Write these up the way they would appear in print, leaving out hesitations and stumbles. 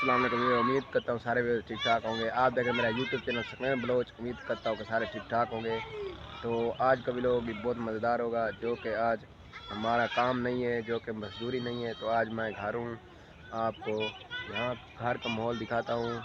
अस्सलाम वालेकुम। उम्मीद करता हूँ सारे ठीक ठाक होंगे। आप देखें मेरा यूट्यूब चैनल सकमैन ब्लॉग। उम्मीद करता हूँ कि सारे ठीक ठाक होंगे। तो आज का व्लॉग भी बहुत मज़ेदार होगा, जो कि आज हमारा काम नहीं है, जो कि मजदूरी नहीं है। तो आज मैं घर हूँ, आपको यहाँ घर का माहौल दिखाता हूँ।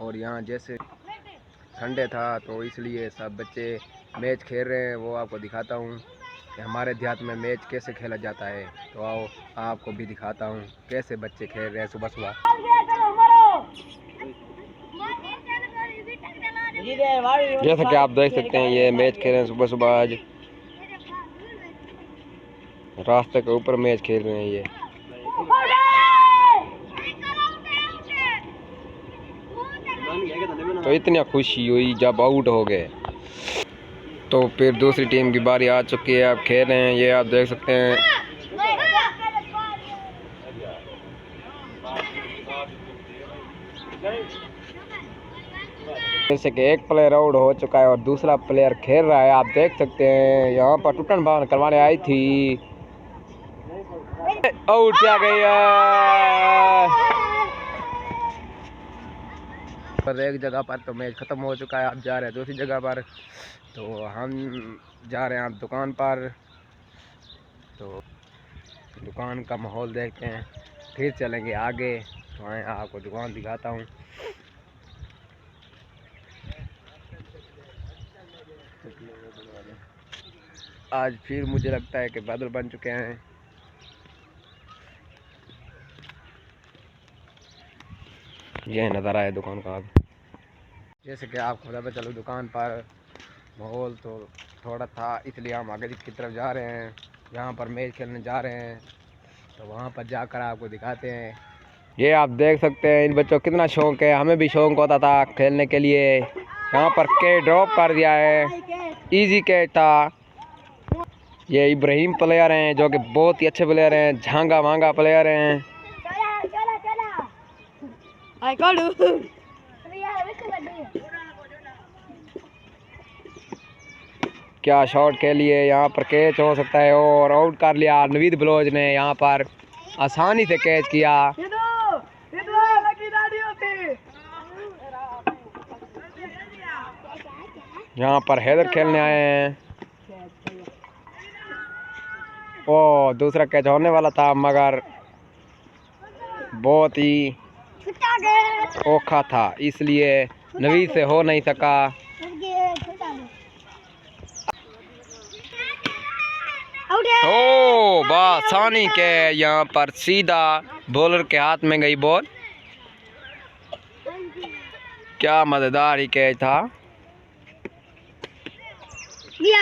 और यहाँ जैसे संडे था तो इसलिए सब बच्चे मैच खेल रहे हैं, वो आपको दिखाता हूँ कि हमारे देहात में मैच कैसे खेला जाता है। तो आओ आपको भी दिखाता हूँ कैसे बच्चे खेल रहे हैं सुबह सुबह। जैसा कि आप देख सकते हैं ये मैच खेल रहे हैं सुबह सुबह। आज रास्ते के ऊपर मैच खेल रहे हैं ये। तो इतनी खुशी हुई जब आउट हो गए। तो फिर दूसरी टीम की बारी आ चुकी है, आप खेल रहे हैं, ये आप देख सकते हैं। जैसे कि एक प्लेयर आउट हो चुका है और दूसरा प्लेयर खेल रहा है, आप देख सकते हैं। यहाँ पर टूटन बांध करवाने आई थी, आउट किया गया। पर एक जगह पर तो मैच ख़त्म हो चुका है, आप जा रहे हैं दूसरी जगह पर। तो हम जा रहे हैं आप दुकान पर। तो दुकान का माहौल देखते हैं, फिर चलेंगे आगे। तो आए आपको दुकान दिखाता हूँ। आज फिर मुझे लगता है कि बादल बन चुके हैं। यह नज़ारा है दुकान का। अब जैसे कि आपको पता चलो दुकान पर माहौल तो थोड़ा था, इसलिए हम आगे की तरफ जा रहे हैं। यहाँ पर मैच खेलने जा रहे हैं, तो वहाँ पर जाकर आपको दिखाते हैं। ये आप देख सकते हैं इन बच्चों को कितना शौक है, हमें भी शौक होता था खेलने के लिए। यहाँ पर कैच ड्रॉप कर दिया है, इजी कैच था। ये इब्राहिम प्लेयर हैं जो कि बहुत ही अच्छे प्लेयर हैं, झांगा वांगा प्लेयर हैं। क्या शॉट के लिए यहाँ पर कैच हो सकता है, और आउट कर लिया नवीद बलोच ने। यहाँ पर आसानी से कैच किया। यहाँ पर हैदर खेलने आए हैं। ओ दूसरा कैच होने वाला था, मगर बहुत ही औखा था, इसलिए नवीद से हो नहीं सका। ओ आसानी के यहाँ पर सीधा बॉलर के हाथ में गई बॉल। क्या मजेदार ही कैच था।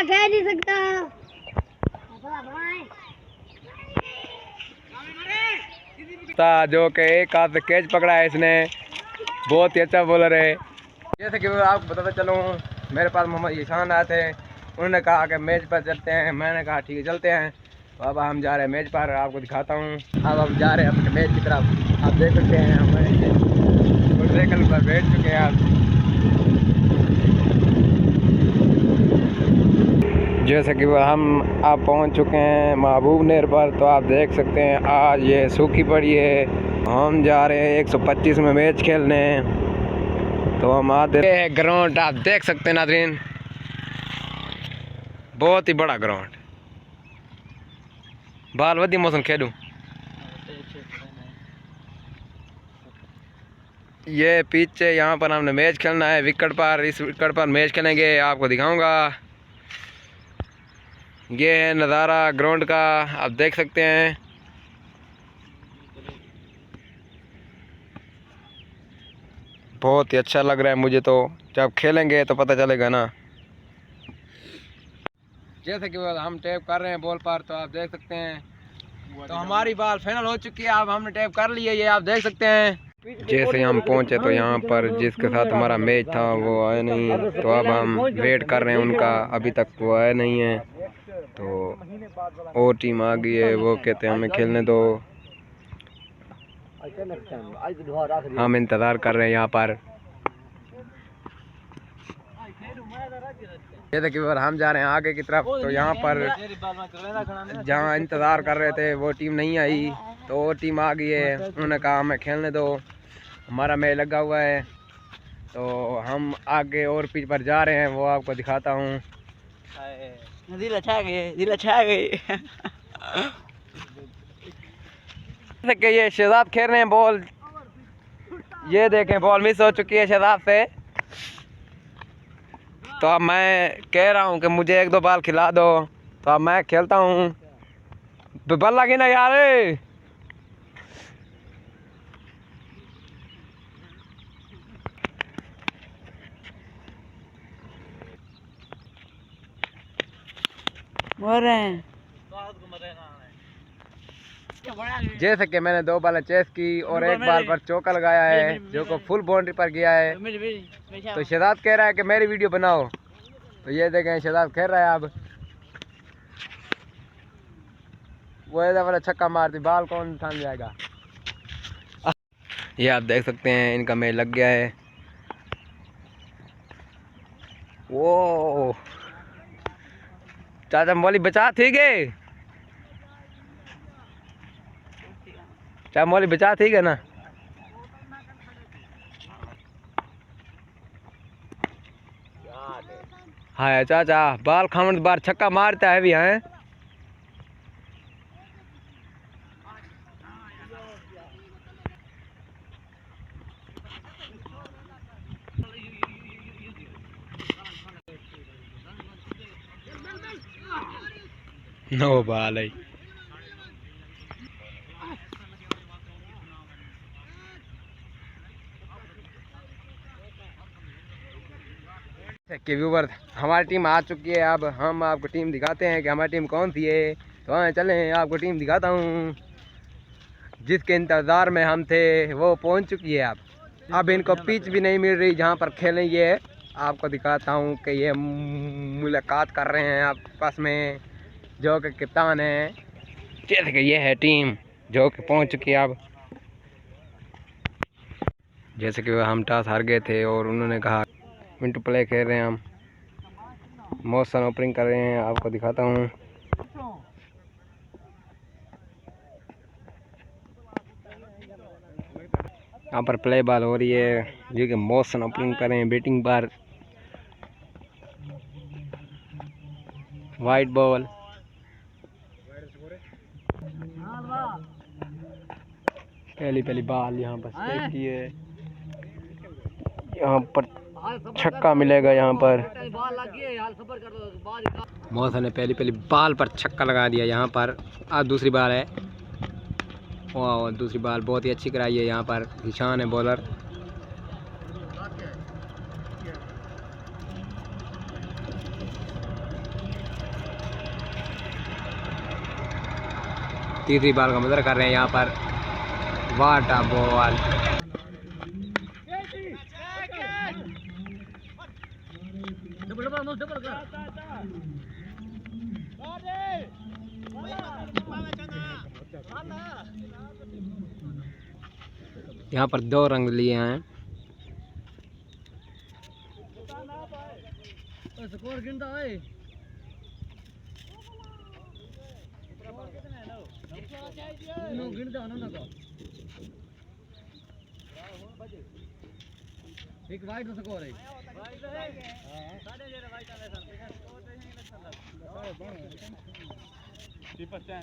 कह नहीं सकता जो कि एक हाथ से कैच पकड़ा है इसने, बहुत ही अच्छा बॉलर है। जैसे कि आपको बताता चलूँ, मेरे पास मोहम्मद ईशान आए थे, उन्होंने कहा कि मैच पर चलते हैं। मैंने कहा ठीक है चलते हैं। तो अब हम जा रहे हैं मैच पर, आपको दिखाता हूँ। अब हम जा रहे हैं अपने मैच की तरफ। आप देख सकते हैं हमारे मोटरसाइकिल पर बैठ चुके हैं आप। जैसे कि हम अब पहुँच चुके हैं महबूब नहर पर। तो आप देख सकते हैं आज ये सूखी पड़ी है। हम जा रहे हैं 125 में मैच खेलने। तो हम आते हैं ग्राउंड, आप देख सकते हैं नाज़रीन, बहुत ही बड़ा ग्राउंड। बाल वधी मौसम खेलूँ। ये पीछे यहाँ पर हमने मैच खेलना है विकेट पर। इस विकेट पर मैच खेलेंगे, आपको दिखाऊंगा। ये है नज़ारा ग्राउंड का, आप देख सकते हैं। बहुत ही अच्छा लग रहा है मुझे, तो जब खेलेंगे तो पता चलेगा ना। जैसे कि हम टैप कर रहे हैं बॉल पर, तो आप देख सकते हैं। तो हमारी बॉल फाइनल हो चुकी है, अब हमने टैप कर लिया, ये आप देख सकते हैं। जैसे हम पहुंचे तो यहाँ पर जिसके साथ हमारा मैच था वो आए नहीं, तो अब हम वेट कर रहे हैं उनका, अभी तक वो आए नहीं है। तो और टीम आ गई है, वो कहते हैं हमें खेलने दो। हम इंतज़ार कर रहे हैं यहाँ पर। ये देखिए हम जा रहे हैं आगे की तरफ। तो यहाँ पर जहाँ इंतज़ार कर रहे थे वो टीम नहीं आई, तो वो टीम आ गई है। उन्होंने कहा हमें खेलने दो, हमारा मैच लगा हुआ है, तो हम आगे और पिच पर जा रहे हैं, वो आपको दिखाता हूँ। दिल अच्छा गए, दिल अच्छा गए। कि ये शहजाद खेल रहे हैं बॉल, ये देखें बॉल मिस हो चुकी है शहजाद से। तो अब मैं कह रहा हूँ कि मुझे 1-2 बॉल खिला दो, तो अब मैं खेलता हूँ। बल लगी ना यार। मर रहे हैं। जैसे कि मैंने 2 बॉल चेस की और 1 बॉल पर चौका लगाया है, जो को फुल बाउंड्री पर गया है। तो शहजाद कह रहा है कि मेरी वीडियो बनाओ, तो ये देखें शहजाद खेल रहा है। अब वो ऐसा वाला छक्का मारती, बॉल कौन थाम जाएगा। ये आप देख सकते हैं इनका मैच लग गया है। वो चाचा मौली बचा, ठीक है चाचा मौली बचा, ठीक है ना। हाँ चाचा बाल खामन बार छक्का मारता है भी है। नो बाल है। कि व्यूवर हमारी टीम आ चुकी है। अब हम आपको टीम दिखाते हैं कि हमारी टीम कौन सी है। तो हाँ चलें आपको टीम दिखाता हूँ। जिसके इंतज़ार में हम थे वो पहुँच चुकी है। अब इनको पिच भी नहीं मिल रही जहाँ पर खेलें। ये आपको दिखाता हूँ कि ये मुलाकात कर रहे हैं आपस में, जो कि कप्तान है। जैसे कि ये है टीम जो कि पहुँच चुकी है। अब जैसे कि हम टॉस हार गए थे और उन्होंने कहा मिनटू प्ले खेल रहे हैं, हम मोशन ओपनिंग कर रहे हैं, आपको दिखाता हूँ। यहाँ पर प्ले बॉल हो रही है, जो कि मोशन ओपनिंग कर रहे हैं। बैटिंग पर वाइट बॉल, पहली बॉल यहाँ पर सेट की है। यहाँ पर छक्का मिलेगा। यहाँ पर मौसम ने पहली बॉल पर छक्का लगा दिया। यहाँ पर आज दूसरी बार है। वाह दूसरी बॉल बहुत ही अच्छी कराई है। यहाँ पर ईशान है बॉलर। तीसरी बॉल का मदर कर रहे हैं यहाँ पर। वाटा बॉल, यहाँ पर 2 रंग लिए हैं। एक वाइट हो स्कोर है।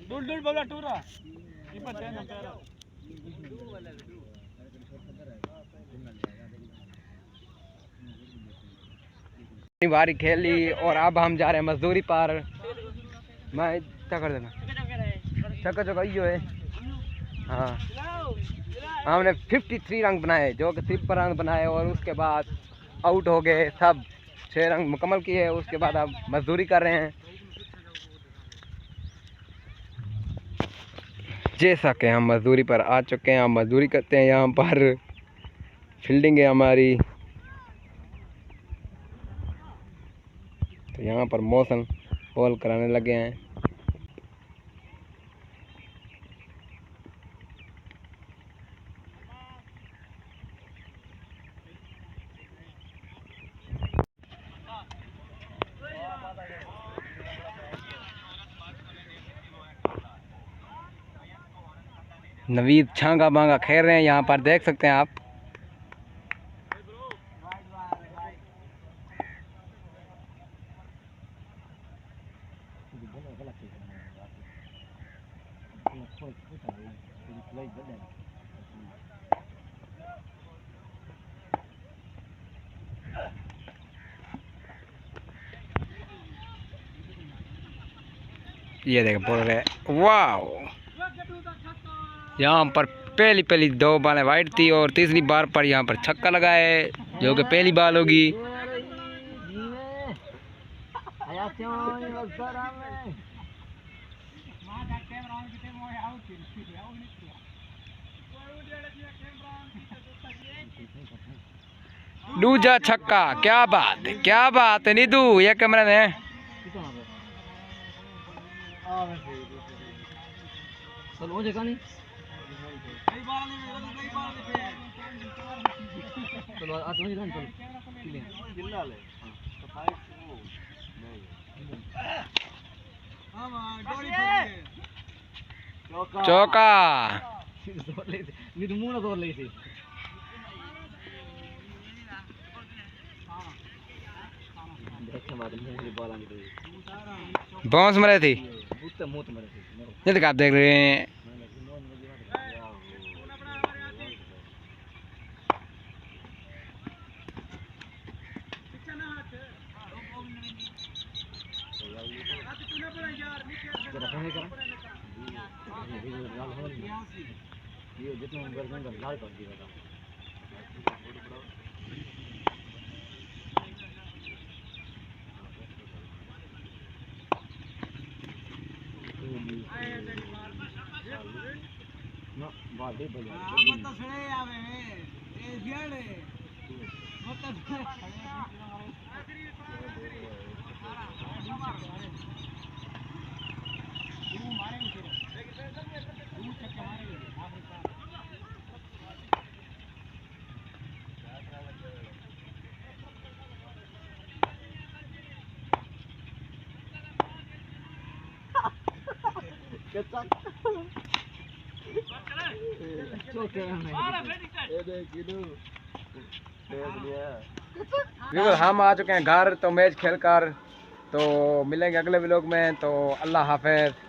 दूर बोला टूरा बारी खेली और अब हम जा रहे हैं मजदूरी पर। मैं क्या कर देना छक्का चौका यो है। हाँ हमने 53 रंग बनाए, जो कि 53 रंग बनाए और उसके बाद आउट हो गए सब। 6 रंग मुकम्मल किए, उसके बाद अब मजदूरी कर रहे हैं। जैसा कि हम मजदूरी पर आ चुके हैं, हम मजदूरी करते हैं। यहाँ पर फील्डिंग है हमारी। तो यहाँ पर मौसम बॉल कराने लगे हैं। नवीद छांगा मांगा खेल रहे हैं, यहाँ पर देख सकते हैं आप। ये देख बोल रहे वाह। यहाँ पर पहली पहली 2 बालें वाइट थी और तीसरी बार पर यहाँ पर छक्का लगा है जो कि पहली बाल होगी। दूजा छक्का, क्या बात है नीतू, ये कैमरा ने चौका। बाउंस मरे थी ये तो आप देख रहे हैं। बिल्कुल हम आ चुके हैं घर, तो मैच खेलकर तो मिलेंगे अगले व्लॉग में। तो अल्लाह हाफिज।